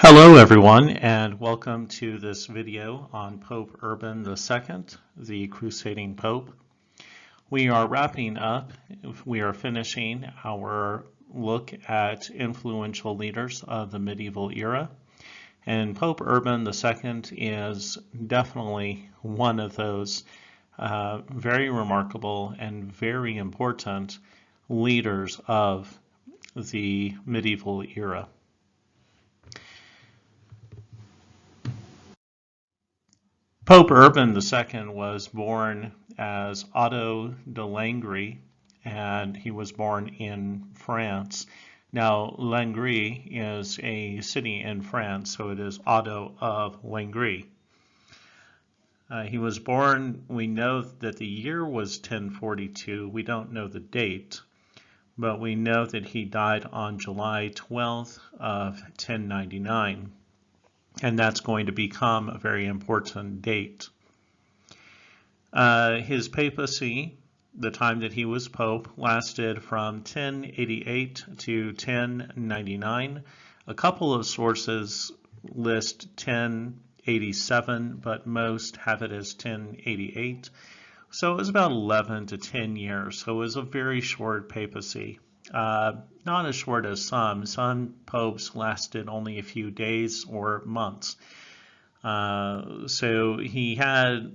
Hello everyone, and welcome to this video on Pope Urban II, the Crusading Pope. We are wrapping up, we are finishing our look at influential leaders of the medieval era, and Pope Urban II is definitely one of those very remarkable and very important leaders of the medieval era. Pope Urban II was born as Otto de Langry, and he was born in France. Now, Langry is a city in France, so it is Otto of Langry. He was born, we know that the year was 1042. We don't know the date, but we know that he died on July 12th of 1099. And that's going to become a very important date. His papacy, the time that he was pope, lasted from 1088 to 1099. A couple of sources list 1087, but most have it as 1088. So it was about 11 to 10 years. So it was a very short papacy. Not as short as some. Some popes lasted only a few days or months. So he had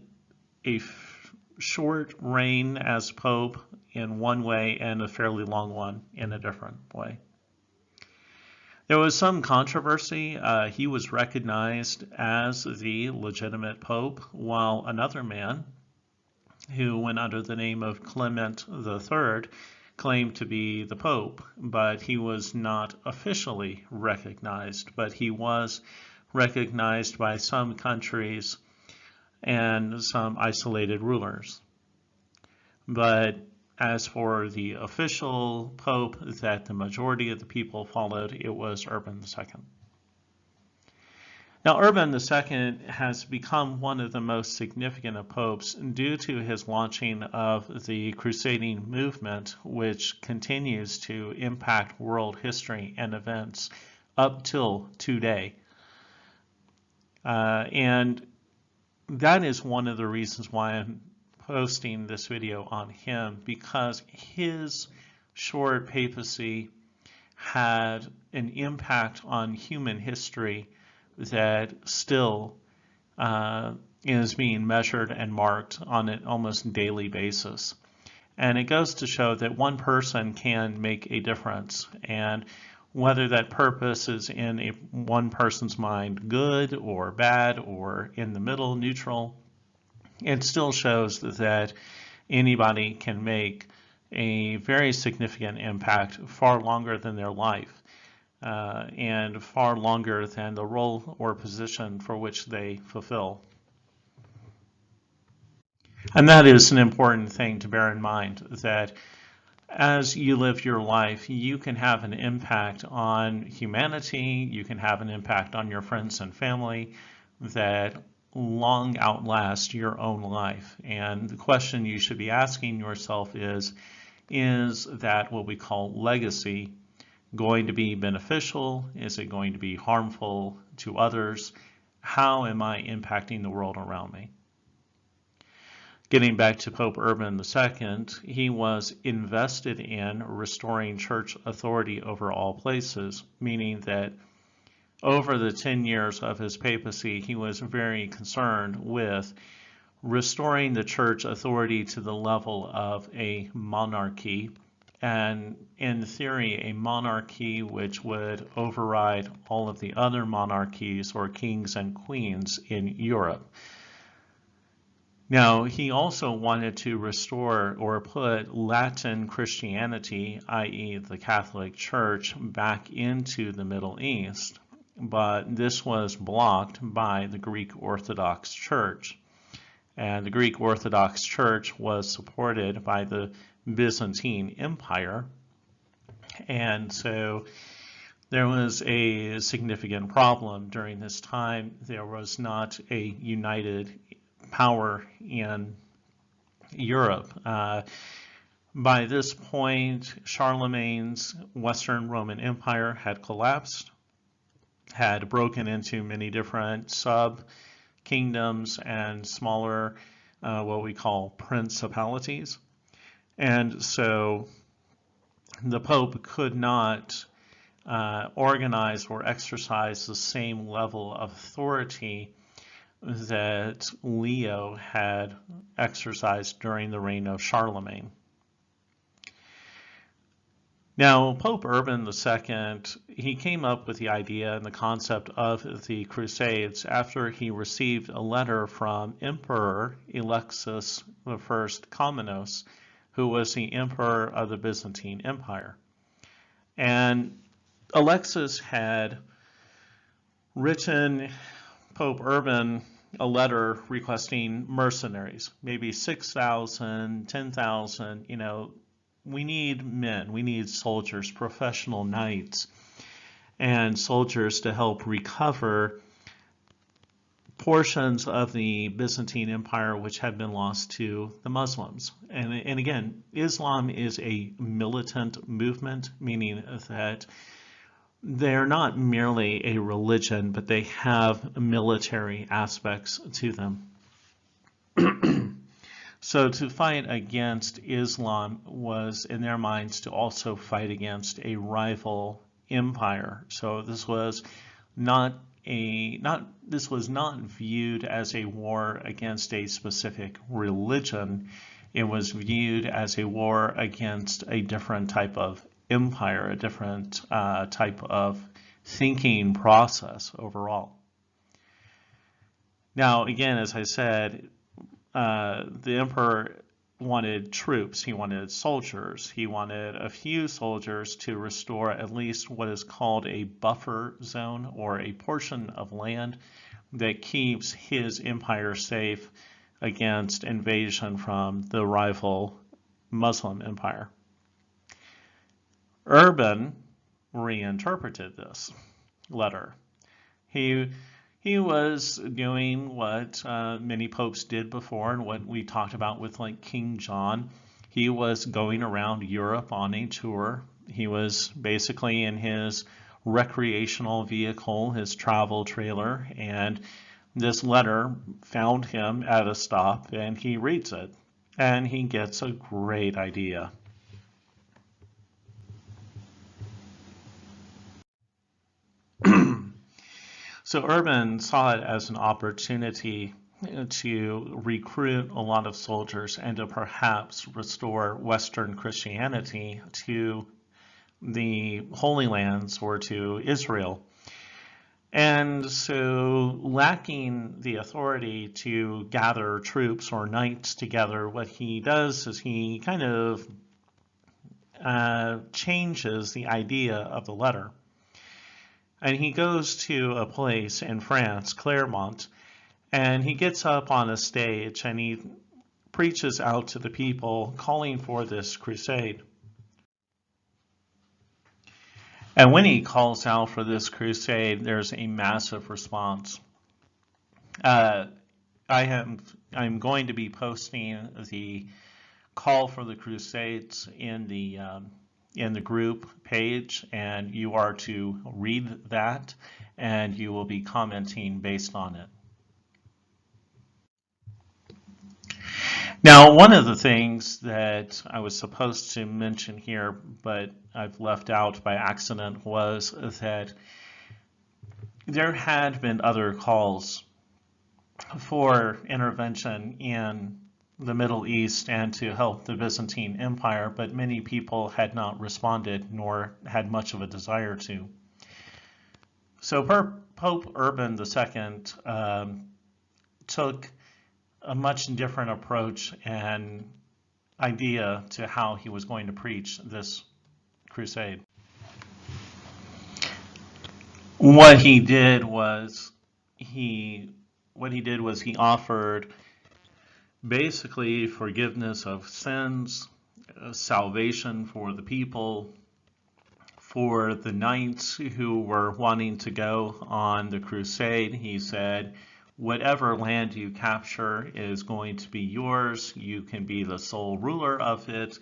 a short reign as pope in one way and a fairly long one in a different way. There was some controversy. He was recognized as the legitimate pope, while another man, who went under the name of Clement III, claimed to be the Pope, but he was not officially recognized, but he was recognized by some countries and some isolated rulers. But as for the official Pope that the majority of the people followed, it was Urban II. Now, Urban II has become one of the most significant of popes due to his launching of the Crusading movement, which continues to impact world history and events up till today. And that is one of the reasons why I'm posting this video on him, because his short papacy had an impact on human history that still is being measured and marked on an almost daily basis. And it goes to show that one person can make a difference, and whether that purpose is in one person's mind good or bad or in the middle, neutral, it still shows that anybody can make a very significant impact far longer than their life. And far longer than the role or position for which they fulfill. And that is an important thing to bear in mind, that as you live your life, you can have an impact on humanity, you can have an impact on your friends and family that long outlast your own life. And the question you should be asking yourself is that what we call legacy going to be beneficial? Is it going to be harmful to others? How am I impacting the world around me? Getting back to Pope Urban II, he was invested in restoring church authority over all places, meaning that over the 10 years of his papacy, he was very concerned with restoring the church authority to the level of a monarchy, and in theory a monarchy which would override all of the other monarchies or kings and queens in Europe. Now, he also wanted to restore or put Latin Christianity, i.e. the Catholic Church, back into the Middle East, but this was blocked by the Greek Orthodox Church. And the Greek Orthodox Church was supported by the Byzantine Empire, and so there was a significant problem during this time. There was not a united power in Europe. By this point, Charlemagne's Western Roman Empire had collapsed, had broken into many different sub-kingdoms and smaller, what we call principalities. And so the Pope could not organize or exercise the same level of authority that Leo had exercised during the reign of Charlemagne. Now, Pope Urban II, he came up with the idea and the concept of the Crusades after he received a letter from Emperor Alexius I Komnenos, who was the emperor of the Byzantine Empire. And Alexius had written Pope Urban a letter requesting mercenaries, maybe 6,000, 10,000, we need men, we need soldiers, professional knights, and soldiers to help recover portions of the Byzantine Empire which had been lost to the Muslims. And again, Islam is a militant movement, meaning that they're not merely a religion, but they have military aspects to them. So to fight against Islam was, in their minds, to also fight against a rival empire. So this was not viewed as a war against a specific religion. It was viewed as a war against a different type of empire, a different type of thinking process overall. Now, again, as I said, the emperor wanted troops, he wanted soldiers, he wanted a few soldiers to restore at least what is called a buffer zone, or a portion of land that keeps his empire safe against invasion from the rival Muslim empire. Urban reinterpreted this letter. He was doing what many popes did before, and what we talked about with like King John. He was going around Europe on a tour. He was basically in his recreational vehicle, his travel trailer, and this letter found him at a stop, and he reads it, and he gets a great idea. So Urban saw it as an opportunity to recruit a lot of soldiers and to perhaps restore Western Christianity to the Holy Lands or to Israel. And so, lacking the authority to gather troops or knights together, what he does is he kind of changes the idea of the letter. And he goes to a place in France, Clermont, and he gets up on a stage and he preaches out to the people calling for this crusade. And when he calls out for this crusade, there's a massive response. I'm going to be posting the call for the Crusades in the group page, and you are to read that, and you will be commenting based on it. Now, one of the things that I was supposed to mention here, but I've left out by accident, was that there had been other calls for intervention in the Middle East and to help the Byzantine Empire, but many people had not responded nor had much of a desire to. So Pope Urban II took a much different approach and idea to how he was going to preach this crusade. What he did was he offered basically forgiveness of sins, salvation for the people, for the knights who were wanting to go on the crusade. He said, whatever land you capture is going to be yours. You can be the sole ruler of it.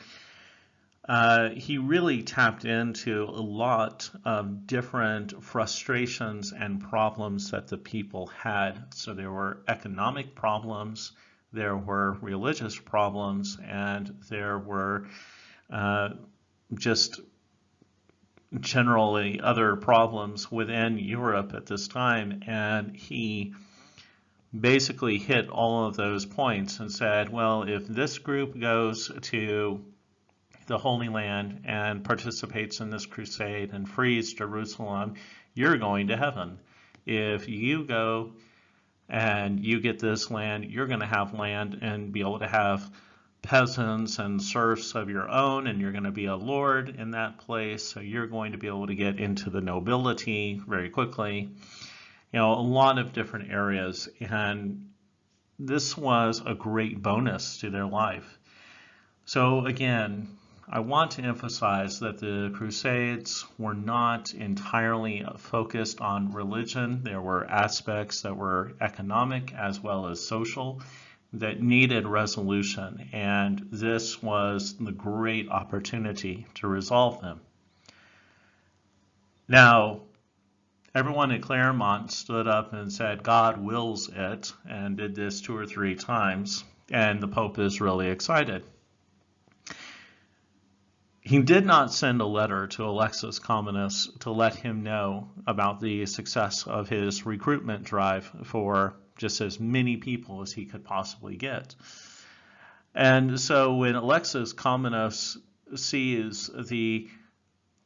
he really tapped into a lot of different frustrations and problems that the people had. So there were economic problems, there were religious problems, and there were just generally other problems within Europe at this time. And he basically hit all of those points and said, well, if this group goes to the Holy Land and participates in this crusade and frees Jerusalem, you're going to heaven. If you go and you get this land, you're going to have land and be able to have peasants and serfs of your own, and you're going to be a lord in that place, so you're going to be able to get into the nobility very quickly. You know, a lot of different areas, and this was a great bonus to their life. So again, I want to emphasize that the Crusades were not entirely focused on religion. There were aspects that were economic as well as social that needed resolution, and this was the great opportunity to resolve them. Now, everyone at Claremont stood up and said, God wills it, and did this 2 or 3 times, and the Pope is really excited. He did not send a letter to Alexis Comnenus to let him know about the success of his recruitment drive for just as many people as he could possibly get. And so when Alexis Comnenus sees the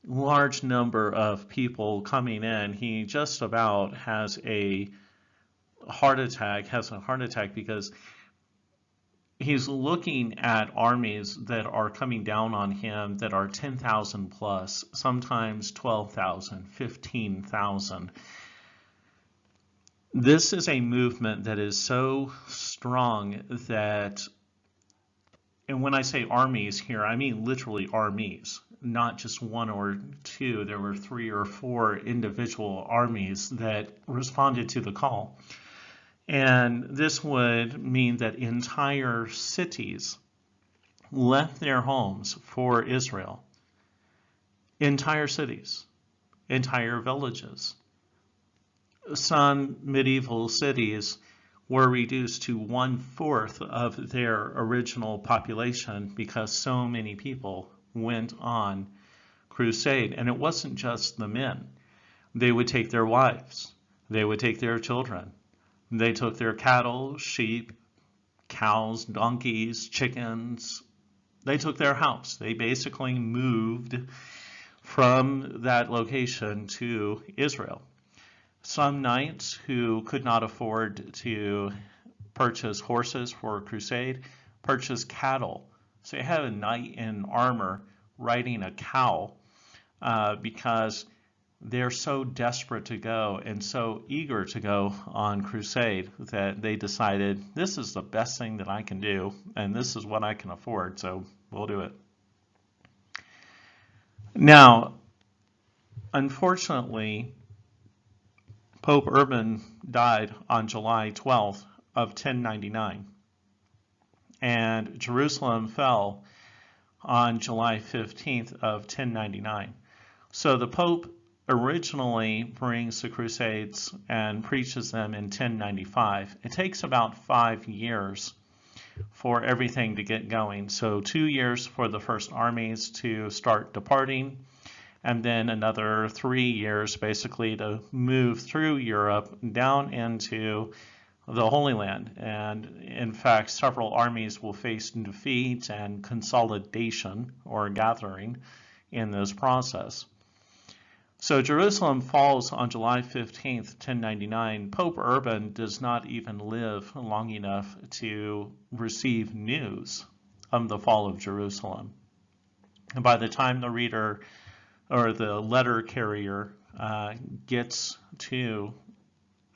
large number of people coming in, he just about has a heart attack, because he's looking at armies that are coming down on him that are 10,000 plus, sometimes 12,000, 15,000. This is a movement that is so strong that, and when I say armies here, I mean literally armies, not just 1 or 2. There were 3 or 4 individual armies that responded to the call. And this would mean that entire cities left their homes for Israel. Entire cities, entire villages. Some medieval cities were reduced to 1/4 of their original population because so many people went on crusade. And it wasn't just the men. They would take their wives. They would take their children. They took their cattle, sheep, cows, donkeys, chickens. They took their house. They basically moved from that location to Israel. Some knights who could not afford to purchase horses for a crusade purchased cattle. So you had a knight in armor riding a cow because they're so desperate to go and so eager to go on crusade that they decided, this is the best thing that I can do, and this is what I can afford, so we'll do it. Now, unfortunately, Pope Urban died on July 12th of 1099, and Jerusalem fell on July 15th of 1099. So the Pope originally brings the Crusades and preaches them in 1095. It takes about 5 years for everything to get going. So 2 years for the first armies to start departing, and then another 3 years basically to move through Europe down into the Holy Land. And in fact, several armies will face defeat and consolidation or gathering in this process. So Jerusalem falls on July 15th, 1099. Pope Urban does not even live long enough to receive news of the fall of Jerusalem. And by the time the reader or the letter carrier gets to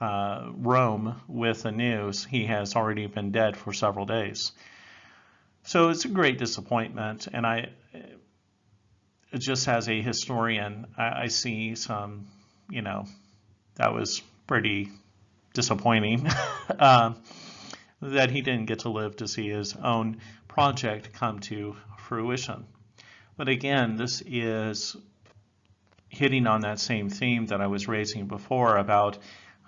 Rome with the news, he has already been dead for several days. So it's a great disappointment, and just as a historian, I see some, that was pretty disappointing that he didn't get to live to see his own project come to fruition. But again, this is hitting on that same theme that I was raising before about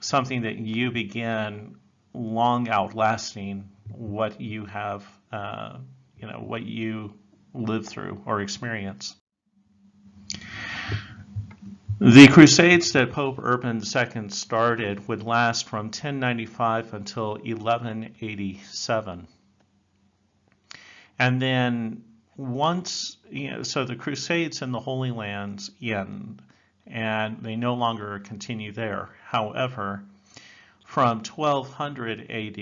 something that you begin long outlasting what you have, what you live through or experience. The Crusades that Pope Urban II started would last from 1095 until 1187. And then once, so the Crusades in the Holy Lands end, and they no longer continue there. However, from 1200 AD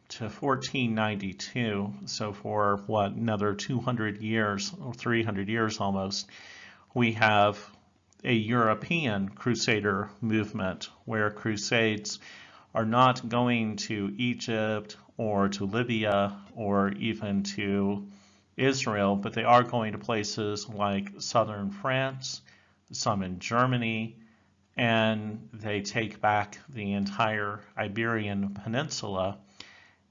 to 1492, so for another 200 years, or 300 years almost, we have a European Crusader movement where Crusades are not going to Egypt or to Libya or even to Israel, but they are going to places like southern France, some in Germany, and they take back the entire Iberian Peninsula,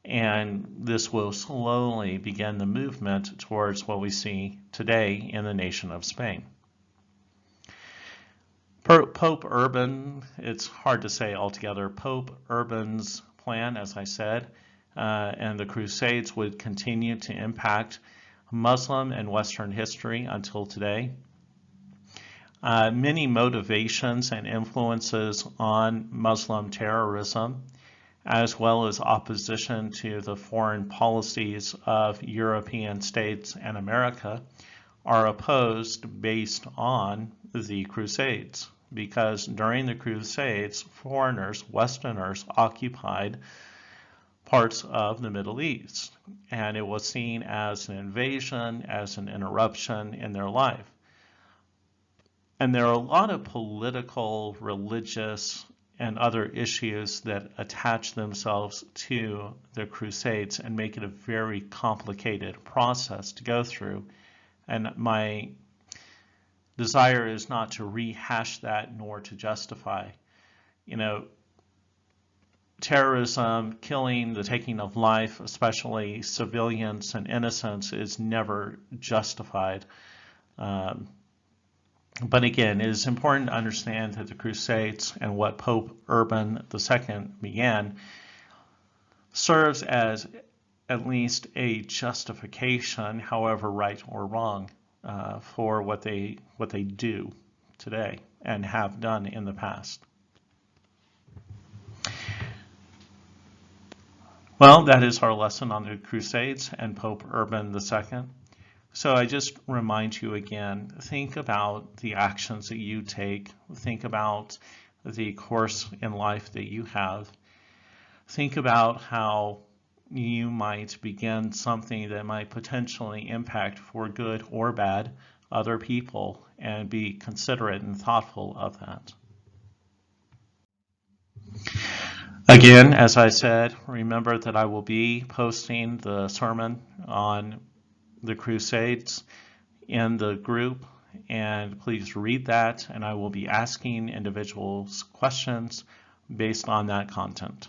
and this will slowly begin the movement towards what we see today in the nation of Spain. Pope Urban, it's hard to say altogether, Pope Urban's plan, as I said, and the Crusades would continue to impact Muslim and Western history until today. Many motivations and influences on Muslim terrorism, as well as opposition to the foreign policies of European states and America, are opposed based on the Crusades. Because during the Crusades, foreigners, Westerners, occupied parts of the Middle East, and it was seen as an invasion, as an interruption in their life. And there are a lot of political, religious, and other issues that attach themselves to the Crusades and make it a very complicated process to go through. And my desire is not to rehash that nor to justify. Terrorism, killing, the taking of life, especially civilians and innocents, is never justified. But again, it is important to understand that the Crusades and what Pope Urban II began serves as at least a justification, however right or wrong, for what they do today and have done in the past. Well, that is our lesson on the Crusades and Pope Urban II. So I just remind you again, think about the actions that you take. Think about the course in life that you have. Think about how you might begin something that might potentially impact for good or bad other people, and be considerate and thoughtful of that. Again, as I said, remember that I will be posting the sermon on the Crusades in the group, and please read that, and I will be asking individuals questions based on that content.